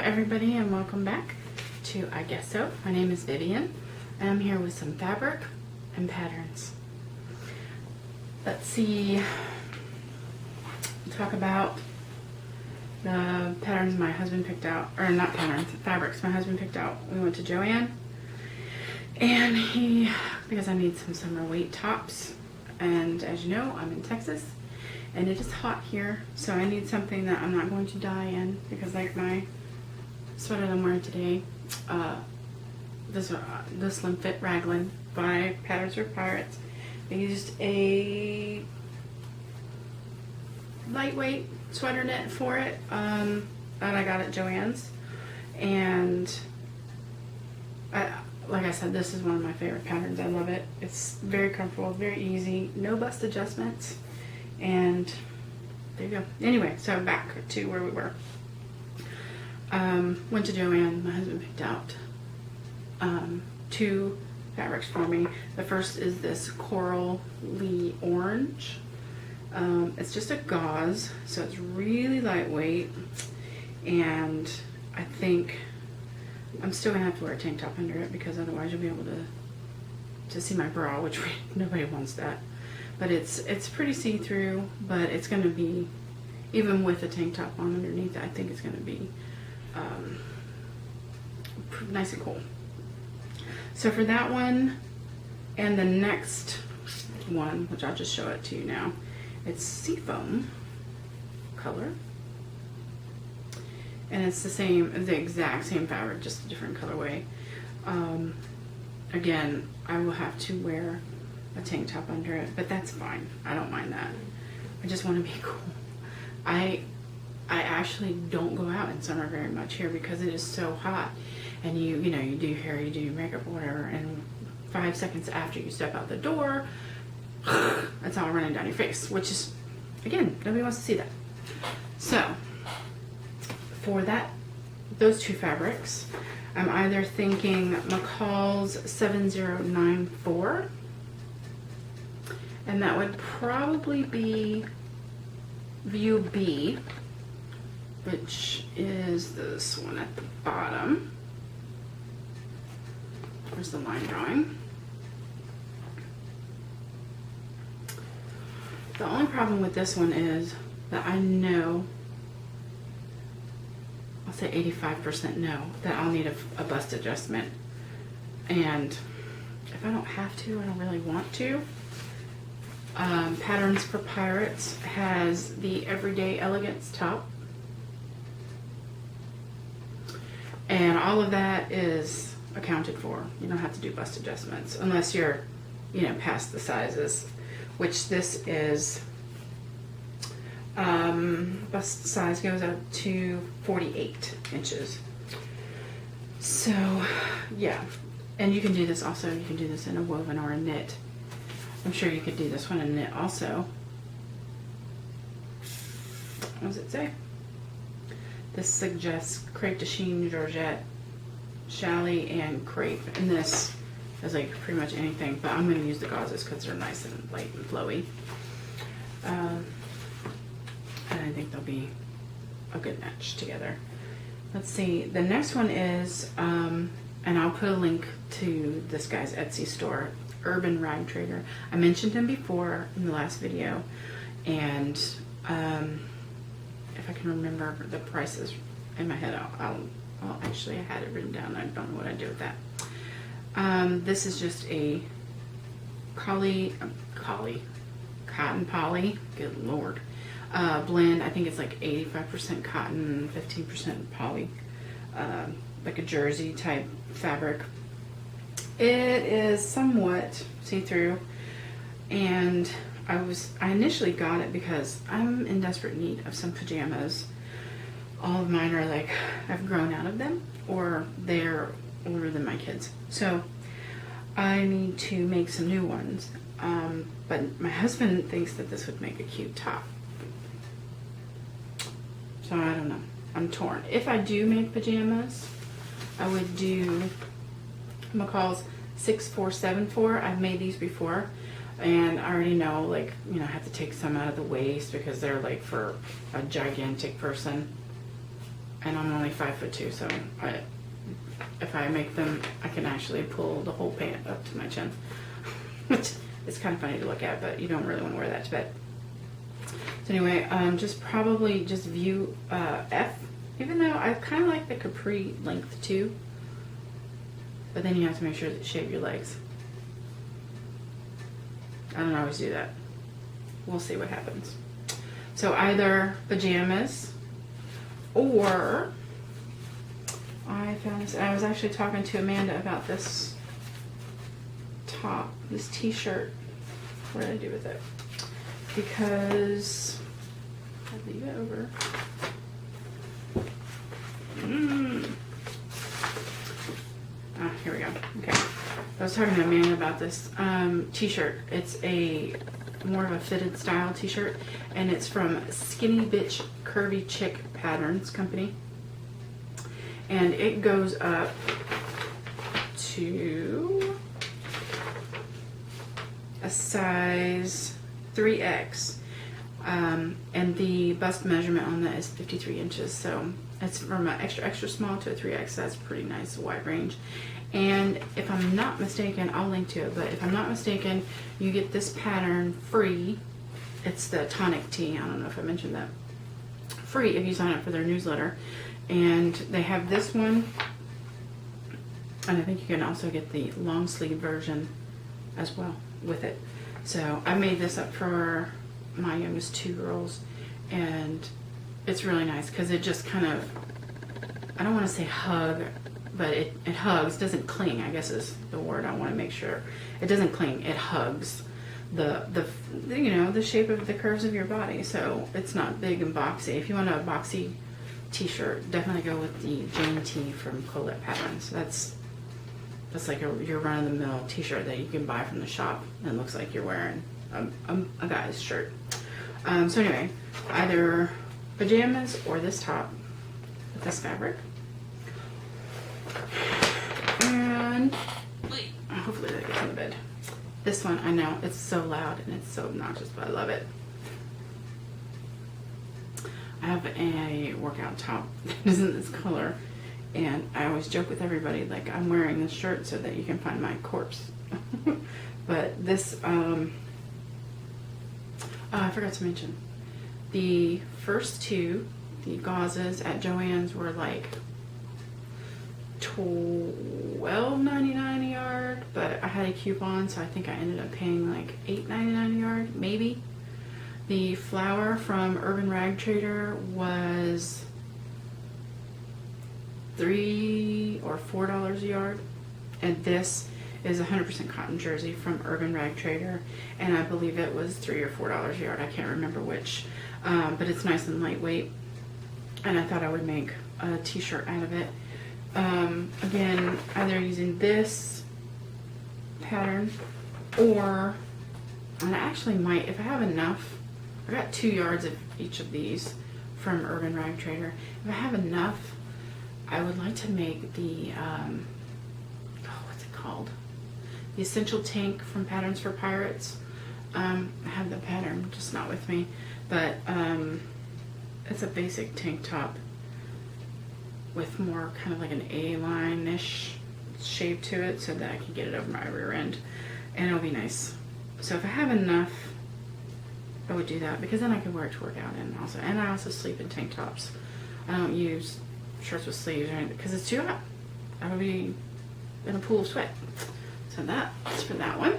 everybody, and welcome back to I Guess So. My name is Vivian, and I'm here with some fabric and patterns. Let's see, talk about the patterns my husband picked out, or not patterns, fabrics my husband picked out. We went to Joann, and because I need some summer weight tops, and as you know, I'm in Texas, and it is hot here, so I need something that I'm not going to die in, because like my sweater that I'm wearing today, the Slim Fit Raglan by Patterns for Pirates. I used a lightweight sweater knit for it that I got at Joann's, and like I said, this is one of my favorite patterns. I love it. It's very comfortable, very easy, no bust adjustments, and there you go. Anyway, so back to where we were. Went to Joann. My husband picked out two fabrics for me. The first is this corally orange. It's just a gauze, so it's really lightweight, and I think I'm still gonna have to wear a tank top under it, because otherwise you'll be able to see my bra, which nobody wants that. But it's pretty see-through, but it's gonna be, even with a tank top on underneath, I think it's gonna be nice and cool. So for that one and the next one, which I'll just show it to you now, it's seafoam color, and it's the exact same fabric, just a different colorway. Again, I will have to wear a tank top under it, but that's fine. I don't mind that. I just want to be cool. I actually don't go out in summer very much here because it is so hot, and you know, you do your hair, you do your makeup or whatever, and 5 seconds after you step out the door, it's all running down your face, which is, again, nobody wants to see that. So for those two fabrics, I'm either thinking McCall's 7094, and that would probably be View B, which is this one at the bottom. Where's the line drawing? The only problem with this one is that I know, I'll say 85% know, that I'll need a bust adjustment. And if I don't have to, I don't really want to. Patterns for Pirates has the Everyday Elegance top. And all of that is accounted for. You don't have to do bust adjustments unless you're, you know, past the sizes, which this is, bust size goes up to 48 inches. So yeah, and you can do this also, you can do this in a woven or a knit. I'm sure you could do this one in a knit also. What does it say? This suggests crepe de chine, georgette, challis, and crepe. And this is like pretty much anything, but I'm going to use the gauzes because they're nice and light and flowy. And I think they'll be a good match together. Let's see. The next one is, and I'll put a link to this guy's Etsy store, Urban Rag Trader. I mentioned him before in the last video, and if I can remember the prices in my head, I'll actually, I had it written down. I don't know what I do with that. This is just a cotton poly, good lord, blend. I think it's like 85% cotton, 15% poly, like a jersey type fabric. It is somewhat see-through, and I initially got it because I'm in desperate need of some pajamas. All of mine are like, I've grown out of them, or they're older than my kids. So I need to make some new ones. But my husband thinks that this would make a cute top. So I don't know. I'm torn. If I do make pajamas, I would do McCall's 6474. I've made these before, and I already know, like, you know, I have to take some out of the waist because they're like for a gigantic person. and I'm only 5'2", so if I make them, I can actually pull the whole pant up to my chin, which is kind of funny to look at, but you don't really want to wear that to bed. So anyway, just probably just view F, even though I kind of like the capri length too, but then you have to make sure that you shave your legs. I don't always do that. We'll see what happens. So either pajamas, or I found this, I was actually talking to Amanda about this top, this t-shirt. What did I do with it? Because I'll leave it over. Here we go. Okay. I was talking to Amanda about this t-shirt. It's a more of a fitted style t-shirt, and it's from Skinny Bitch Curvy Chick Patterns Company. And it goes up to a size 3X, and the bust measurement on that is 53 inches, so it's from an extra small to a 3X. That's pretty nice, wide range. And if I'm not mistaken, I'll link to it, but if I'm not mistaken, you get this pattern free. It's the Tonic tee. I don't know if I mentioned that. Free if you sign up for their newsletter. And they have this one, and I think you can also get the long sleeve version as well with it. So I made this up for my youngest 2 girls, and it's really nice because it just kind of, I don't want to say hug, but it hugs, doesn't cling, I guess is the word I want to make sure. It doesn't cling, it hugs the you know, the shape of the curves of your body. So it's not big and boxy. If you want a boxy t-shirt, definitely go with the Jane Tee from Colette Patterns. That's like your run-of-the-mill t-shirt that you can buy from the shop, and it looks like you're wearing a guy's shirt. So anyway, either pajamas or this top with this fabric. And hopefully that gets in the bed. This one, I know it's so loud and it's so obnoxious, but I love it. I have a workout top that is in this color, and I always joke with everybody like I'm wearing this shirt so that you can find my corpse. But this, I forgot to mention, the first 2, the gauzes at Joann's were like $12.99 a yard, but I had a coupon, so I think I ended up paying like $8.99 a yard, maybe. The flower from Urban Rag Trader was $3 or $4 a yard, and this is 100% cotton jersey from Urban Rag Trader, and I believe it was $3 or $4 a yard. I can't remember which, but it's nice and lightweight, and I thought I would make a t-shirt out of it. Again, either using this pattern, or, and I actually might, if I have enough, I got 2 yards of each of these from Urban Rag Trader. If I have enough, I would like to make the, what's it called? The Essential Tank from Patterns for Pirates. I have the pattern, just not with me, but it's a basic tank top with more kind of like an A-line-ish shape to it, so that I can get it over my rear end, and it'll be nice. So if I have enough, I would do that, because then I can wear it to work out in also. And I also sleep in tank tops. I don't use shirts with sleeves or anything because it's too hot. I would be in a pool of sweat. So that's for that one.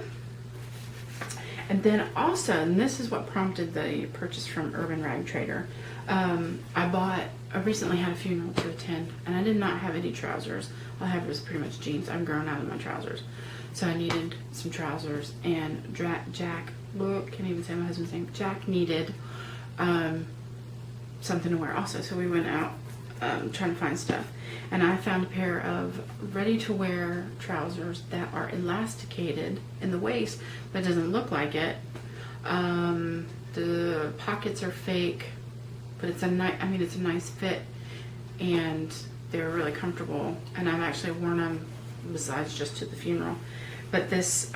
And then also, and this is what prompted the purchase from Urban Rag Trader, I recently had a funeral to attend, and I did not have any trousers. All I had was pretty much jeans. I've grown out of my trousers. So I needed some trousers, and Jack, look, can't even say my husband's name, Jack needed something to wear also. So we went out trying to find stuff, and I found a pair of ready-to-wear trousers that are elasticated in the waist, but it doesn't look like it. The pockets are fake, but it's a nice fit, and they're really comfortable, and I've actually worn them besides just to the funeral. But this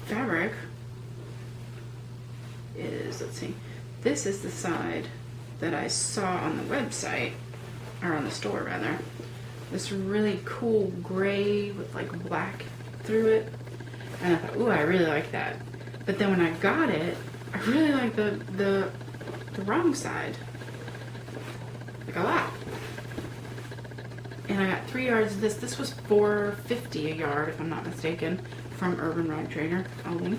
fabric is, let's see, this is the side that I saw on the website, or on the store rather. This really cool gray with like black through it. And I thought, ooh, I really like that. But then when I got it, I really like the wrong side. Like a lot. And I got 3 yards of this. This was $4.50 a yard, if I'm not mistaken, from Urban Rag Trader. I'll link.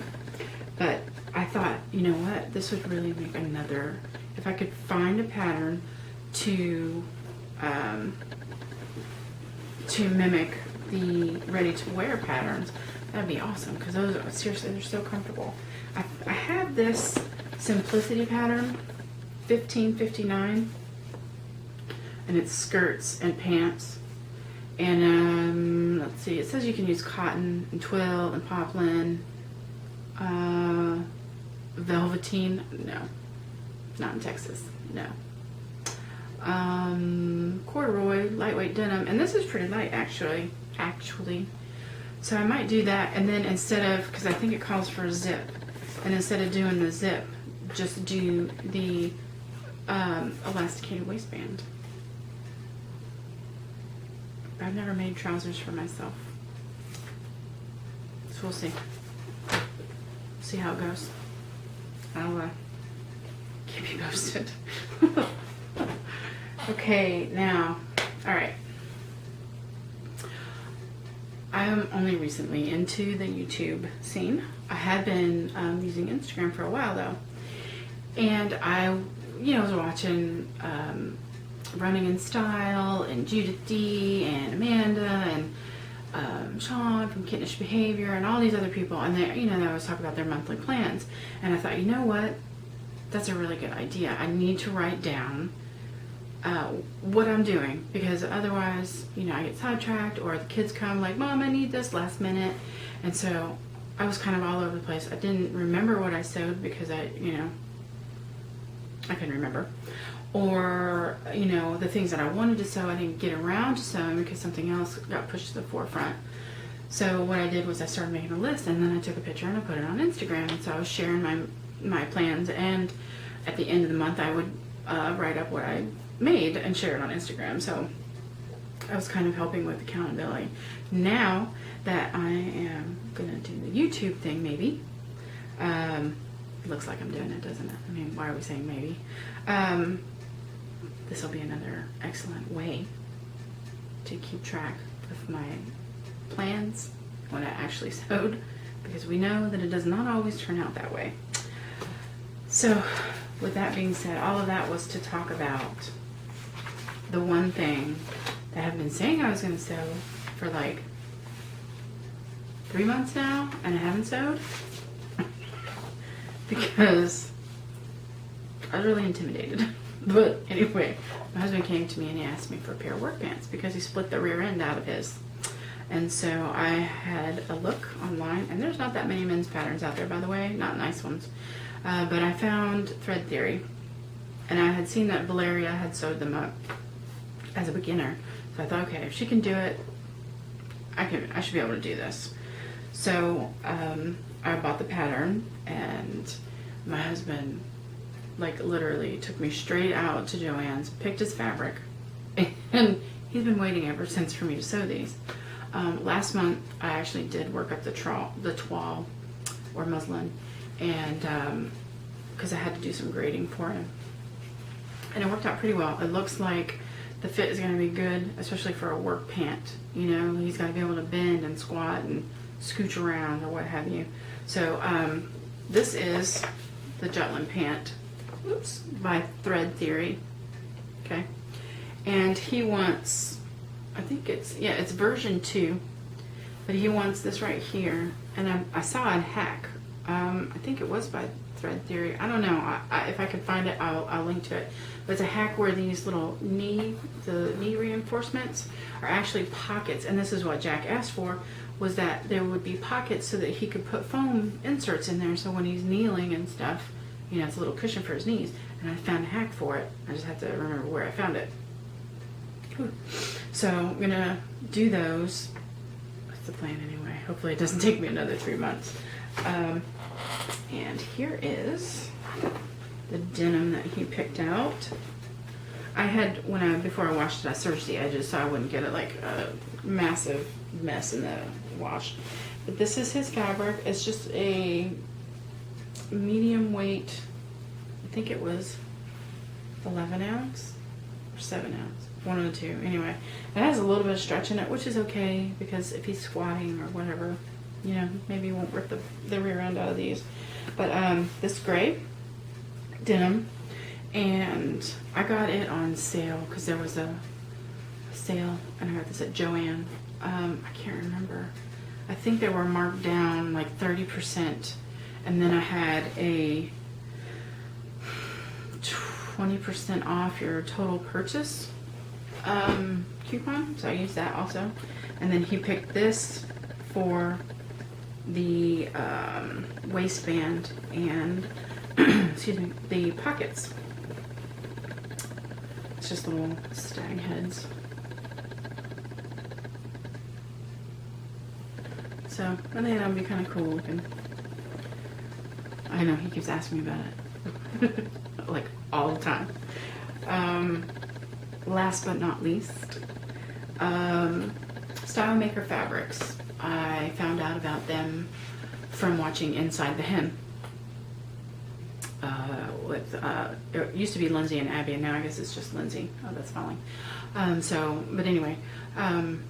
But I thought, you know what? This would really make another, if I could find a pattern to mimic the ready-to-wear patterns, that'd be awesome, because those are, seriously, they're so comfortable. I have this Simplicity pattern, 1559, and it's skirts and pants. And let's see, it says you can use cotton and twill and poplin, velveteen, no, not in Texas, no. Corduroy, lightweight denim, and this is pretty light actually. So I might do that, and then instead of, because I think it calls for a zip, and instead of doing the zip, just do the elasticated waistband. I've never made trousers for myself, so we'll see. See how it goes. I'll keep you posted. Okay, now, all right. I am only recently into the YouTube scene. I had been using Instagram for a while though, and I, was watching Running in Style and Judith D and Amanda and Sean from Kittenish Behavior and all these other people, and they always talk about their monthly plans. And I thought, you know what? That's a really good idea. I need to write down what I'm doing, because otherwise, I get sidetracked, or the kids come like, Mom, I need this last minute. And so I was kind of all over the place. I didn't remember what I sewed because I couldn't remember. Or, the things that I wanted to sew, I didn't get around to sewing because something else got pushed to the forefront. So what I did was I started making a list, and then I took a picture and I put it on Instagram. And so I was sharing my plans, and at the end of the month I would write up what I made and share it on Instagram. So I was kind of helping with accountability. Now that I am gonna do the YouTube thing, maybe, it looks like I'm doing it, doesn't it? I mean, why are we saying maybe? This will be another excellent way to keep track of my plans when I actually sewed, because we know that it does not always turn out that way. So with that being said, all of that was to talk about the one thing that I've been saying I was going to sew for like 3 months now, and I haven't sewed because I was really intimidated. But anyway, my husband came to me and he asked me for a pair of work pants because he split the rear end out of his. And so I had a look online, and there's not that many men's patterns out there, by the way, not nice ones. But I found Thread Theory, and I had seen that Valeria had sewed them up as a beginner. So I thought, okay, if she can do it, I should be able to do this. So I bought the pattern, and my husband literally took me straight out to Joann's, picked his fabric, and he's been waiting ever since for me to sew these. Last month I actually did work up the toile or muslin, and because I had to do some grading for him, and it worked out pretty well. It looks like the fit is going to be good, especially for a work pant. He's got to be able to bend and squat and scooch around or what have you. So this is the Jutland pant, by Thread Theory. Okay, and he wants, I think it's version 2, but he wants this right here, and I saw a hack. I think it was by Thread Theory. I don't know. If I can find it, I'll link to it. But it's a hack where these little knee reinforcements are actually pockets, and this is what Jack asked for, was that there would be pockets so that he could put foam inserts in there, so when he's kneeling and stuff, it's a little cushion for his knees. And I found a hack for it. I just have to remember where I found it. So I'm gonna do those. That's the plan anyway. Hopefully it doesn't take me another 3 months. And here is the denim that he picked out. I had, before I washed it, I serged the edges so I wouldn't get it like a massive mess in the wash. But this is his fabric. It's just a medium weight, I think it was 11 ounce or 7 ounce, one of the two. Anyway, it has a little bit of stretch in it, which is okay because if he's squatting or whatever, you know, maybe he won't rip the rear end out of these. But this gray denim, and I got it on sale because there was a sale, and I got this at Joann. I can't remember. I think they were marked down like 30%, and then I had a 20% off your total purchase coupon, so I used that also. And then he picked this for the waistband and excuse me, the pockets. It's just little stag heads. So I think that'll be kind of cool looking. I know he keeps asking me about it, like all the time. Last but not least, Style Maker Fabrics. I found out about them from watching Inside the Hem. It used to be Lindsay and Abby, and now I guess it's just Lindsay. Oh, that's falling. But anyway, found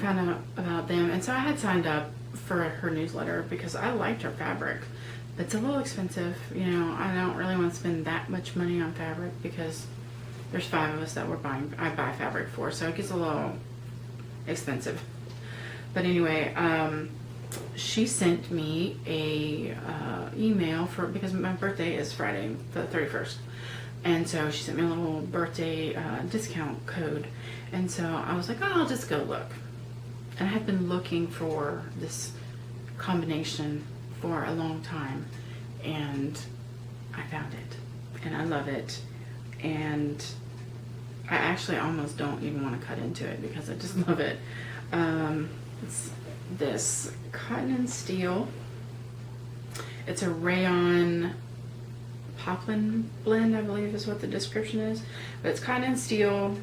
out about them, and so I had signed up for her newsletter because I liked her fabric. It's a little expensive, you know. I don't really want to spend that much money on fabric because there's 5 of us that I buy fabric for, so it gets a little expensive. But anyway, she sent me a email because my birthday is Friday the 31st, and so she sent me a little birthday discount code, and so I was like, oh, I'll just go look. And I had been looking for this combination for a long time, and I found it, and I love it, and I actually almost don't even want to cut into it because I just love it. It's this cotton and steel. It's a rayon poplin blend, I believe is what the description is. But it's cotton and steel.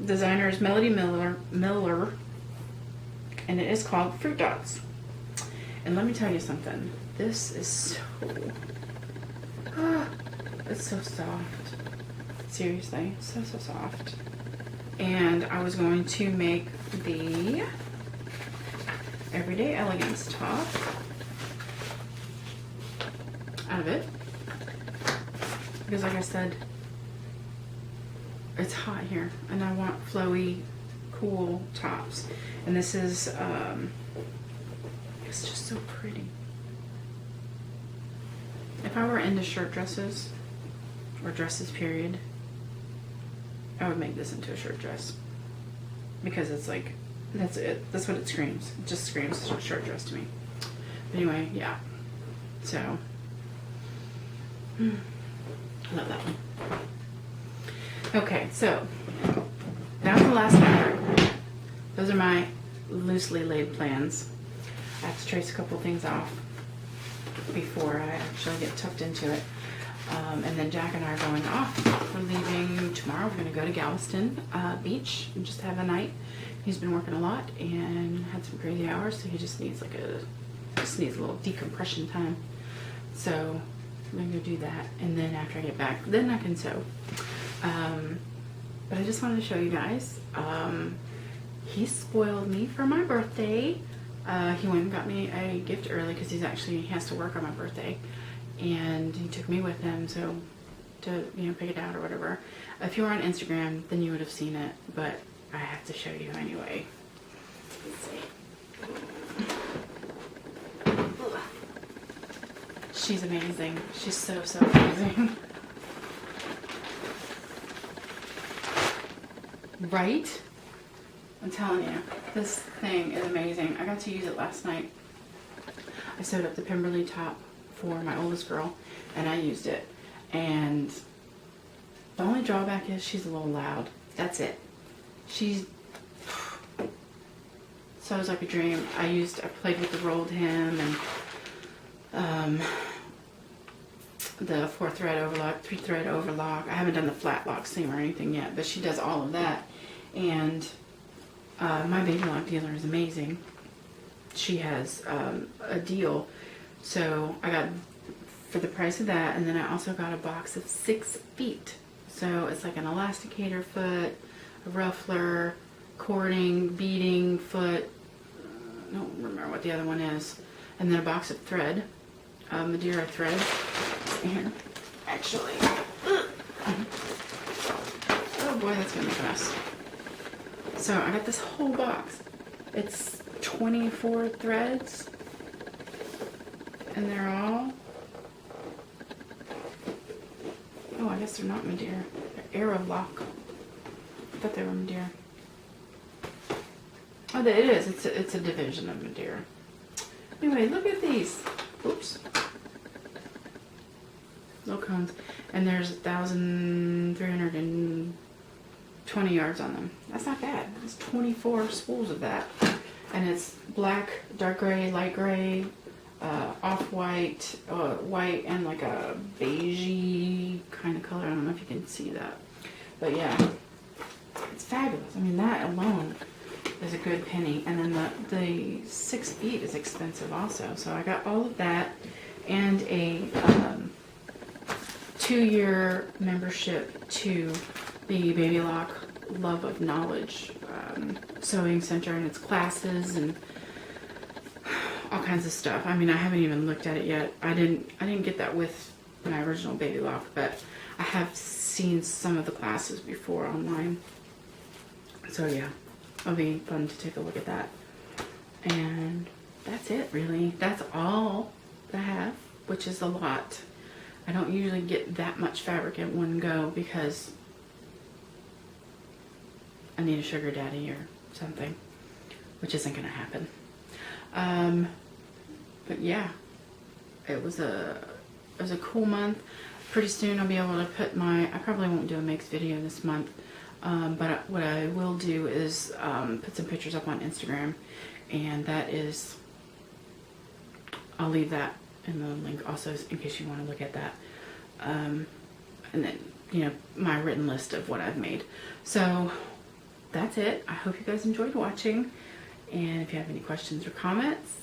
Designer is Melody Miller, and it is called Fruit Dots. And let me tell you something. This is so, it's so soft. Seriously, so soft. And I was going to make the Everyday Elegance top out of it because, like I said, it's hot here and I want flowy, cool tops. And this is it's just so pretty. If I were into shirt dresses or dresses period, I would make this into a shirt dress because it's like, that's it. That's what it screams. It just screams shirt dress to me. But anyway, yeah. So, I love that one. Okay, so down to the last fabric. Those are my loosely laid plans. I have to trace a couple things off before I actually get tucked into it. And then Jack and I are going off. We're leaving tomorrow. We're going to go to Galveston Beach and just have a night. He's been working a lot and had some crazy hours, so he just needs a little decompression time. So I'm going to go do that, and then after I get back, then I can sew. But I just wanted to show you guys. He spoiled me for my birthday. He went and got me a gift early because he has to work on my birthday, and he took me with him so to pick it out or whatever. If you were on Instagram, then you would have seen it, but I have to show you anyway. Let's see. She's amazing. She's so amazing. Right? I'm telling you, this thing is amazing. I got to use it last night. I sewed up the Pemberley top for my oldest girl, and I used it. And the only drawback is she's a little loud. That's it. She sews like a dream. I played with the rolled hem and the 4-thread overlock, 3-thread overlock. I haven't done the flat lock seam or anything yet, but she does all of that. And my baby lock dealer is amazing. She has a deal, so I got for the price of that, and then I also got a box of 6 feet. So it's like an elasticator foot, a ruffler, cording, beading foot. I don't remember what the other one is, and then a box of thread, Madeira thread. Here, actually. Oh boy, that's gonna make a mess. So I got this whole box. It's 24 threads, and they're all, oh, I guess they're not Madeira. They're Aero Lock. I thought they were Madeira. Oh, it is. It's a division of Madeira. Anyway, look at these. Oops. Little cones. And there's 1,320 yards on them. That's not bad. It's 24 spools of that. And it's black, dark gray, light gray, off-white, white, and like a beigey kind of color. I don't know if you can see that. But yeah, it's fabulous. I mean, that alone is a good penny. And then the 6 feet is expensive also. So I got all of that and a 2-year membership to the Baby Lock Love of Knowledge sewing center and its classes and all kinds of stuff. I mean, I haven't even looked at it yet. I didn't get that with my original Baby Lock, but I have seen some of the classes before online. So yeah, it'll be fun to take a look at that. And that's it, really. That's all I have, which is a lot. I don't usually get that much fabric at one go because I need a sugar daddy or something, which isn't going to happen. But yeah, it was a cool month. Pretty soon I'll be able to put I probably won't do a makes video this month, but what I will do is put some pictures up on Instagram, and that is, I'll leave that in the link also in case you want to look at that. And then, you know, my written list of what I've made. So that's it. I hope you guys enjoyed watching. And if you have any questions or comments,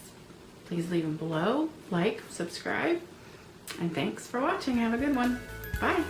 please leave them below. Like, subscribe. And thanks for watching. Have a good one. Bye.